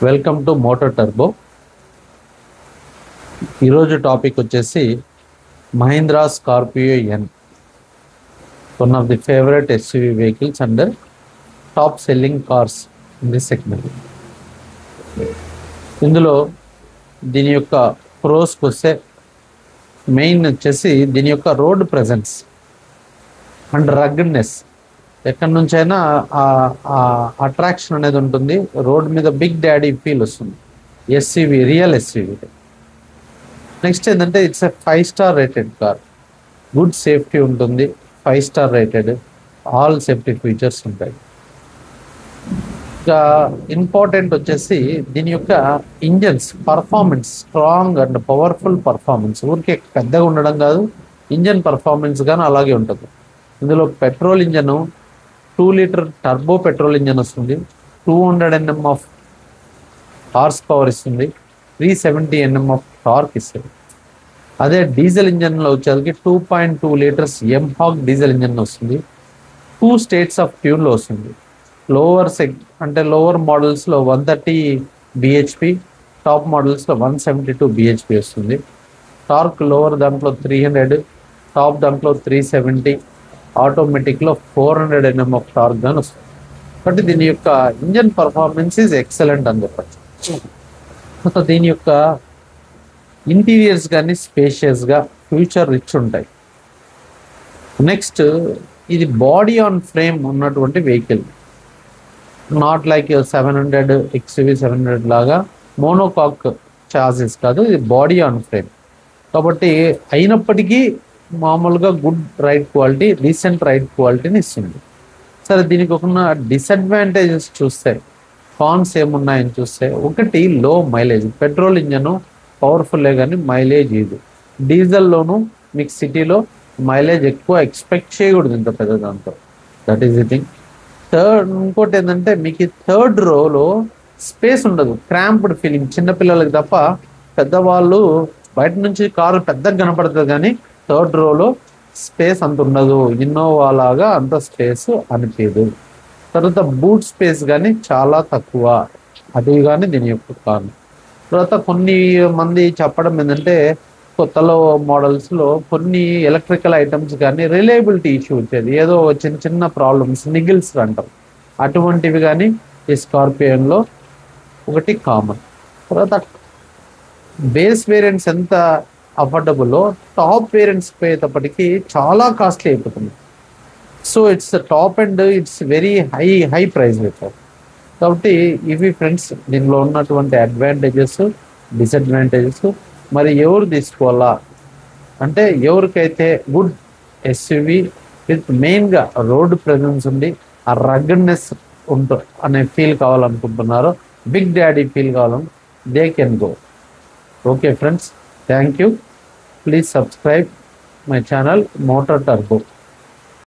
Welcome to Motor Turbo. ఈరోజు topic వచ్చేసి Mahindra Scorpio N, one of the favourite SUV vehicles and top selling cars in this segment. ఇందులో దీని యొక్క ప్రోస్కి వస్తే main వచ్చేసి దీని యొక్క రోడ్ ప్రెజెన్స్ అండ్ రగ్డ్నెస్. ఎక్కడి నుంచైనా అట్రాక్షన్ అనేది ఉంటుంది. రోడ్ మీద బిగ్ డాడీ ఫీల్ వస్తుంది. SUV, real SUV. నెక్స్ట్ ఏంటంటే it's a 5-star rated car. Good safety ఉంటుంది. 5-star rated, all safety features ఉంటాయి. ఇంకా ఇంపార్టెంట్ వచ్చేసి దీని యొక్క engines performance, strong and powerful performance. ఊరికే పెద్దగా ఉండడం కాదు, ఇంజన్ పర్ఫార్మెన్స్ కానీ అలాగే ఉంటుంది. ఇందులో petrol engine 2 litre turbo petrol engine వస్తుంది. 200 Nm ఆఫ్ హార్స్ పవర్ ఇస్తుంది. 370 Nm ఆఫ్ టార్క్ ఇస్తుంది. అదే డీజిల్ ఇంజన్లో వచ్చేసరికి 2.2 లీటర్స్ ఎంహాక్ డీజిల్ ఇంజన్ వస్తుంది. 2 స్టేట్స్ ఆఫ్ ట్యూన్లో వస్తుంది. లోవర్ మోడల్స్లో 130 bhp, టాప్ మోడల్స్లో 172 bhp వస్తుంది. టార్క్ లోవర్ దాంట్లో 300, టాప్ దాంట్లో 370, ఆటోమేటిక్లో 400 Nm ఆఫ్ టార్క్ కానీ వస్తుంది. కాబట్టి దీని యొక్క ఇంజన్ పర్ఫార్మెన్స్ ఈజ్ ఎక్సలెంట్ అని చెప్పచ్చు. సో దీని యొక్క ఇంటీరియర్స్ కానీ స్పేషియస్గా, ఫ్యూచర్ రిచ్ ఉంటాయి. నెక్స్ట్ ఇది బాడీ ఆన్ ఫ్రేమ్ ఉన్నటువంటి వెహికల్, నాట్ లైక్ 700 XUV 700 లాగా మోనోకాక్ చాసిస్ కాదు, ఇది బాడీ ఆన్ ఫ్రేమ్. కాబట్టి అయినప్పటికీ మామూలుగా good ride quality, recent ride క్వాలిటీని ఇస్తుంది. సరే, దీనికి ఒక డిసడ్వాంటేజెస్ చూస్తే, కాన్స్ ఏమున్నాయని చూస్తే, ఒకటి లో మైలేజ్. పెట్రోల్ ఇంజను పవర్ఫుల్లే కానీ మైలేజ్ ఇది. డీజిల్లోనూ మీకు సిటీలో మైలేజ్ ఎక్కువ ఎక్స్పెక్ట్ చేయకూడదు ఇంత పెద్ద దాంతో. That is the thing. ఇంకోటి ఏంటంటే మీకు థర్డ్ రోలో స్పేస్ ఉండదు. క్రాంప్డ్ ఫీలింగ్ చిన్నపిల్లలకి తప్ప, పెద్దవాళ్ళు బయట నుంచి కారు పెద్దగా కనపడుతుంది కానీ థర్డ్ రోలో స్పేస్ అంత ఉండదు. ఇన్నోవా లాగా అంత స్పేస్ అనిపించదు. తర్వాత బూట్ స్పేస్ కానీ చాలా తక్కువ, అది కానీ దీని యొక్క కారణం. తర్వాత కొన్ని మంది చెప్పడం ఏంటంటే కొత్తలో మోడల్స్లో కొన్ని ఎలక్ట్రికల్ ఐటమ్స్ కానీ రిలయబిలిటీ ఇష్యూ వచ్చేది, ఏదో చిన్న చిన్న ప్రాబ్లమ్స్, నిగిల్స్ అంటారు, అటువంటివి కానీ ఈ స్కార్పియోన్లో ఒకటి కామన్. తర్వాత బేస్ వేరియంట్స్ ఎంత అఫోర్డబుల్లో, టాప్ వేరియంట్స్ పోయేటప్పటికి చాలా కాస్ట్లీ అయిపోతుంది. So it's top and it's very high price పెట్టారు. కాబట్టి ఇవి ఫ్రెండ్స్ దీనిలో ఉన్నటువంటి అడ్వాంటేజెస్, డిసడ్వాంటేజెస్. మరి ఎవరు తీసుకోవాలా అంటే, ఎవరికైతే గుడ్ ఎస్యూవీ విత్ మెయిన్గా రోడ్ ప్రెజెన్స్ ఉండి ఆ రగ్డ్నెస్ ఉంటుంది అనే ఫీల్ కావాలనుకుంటున్నారో, బిగ్ డాడీ ఫీల్ కావాలని, they can go. Okay friends, thank you. Please subscribe my channel Motor Turbo.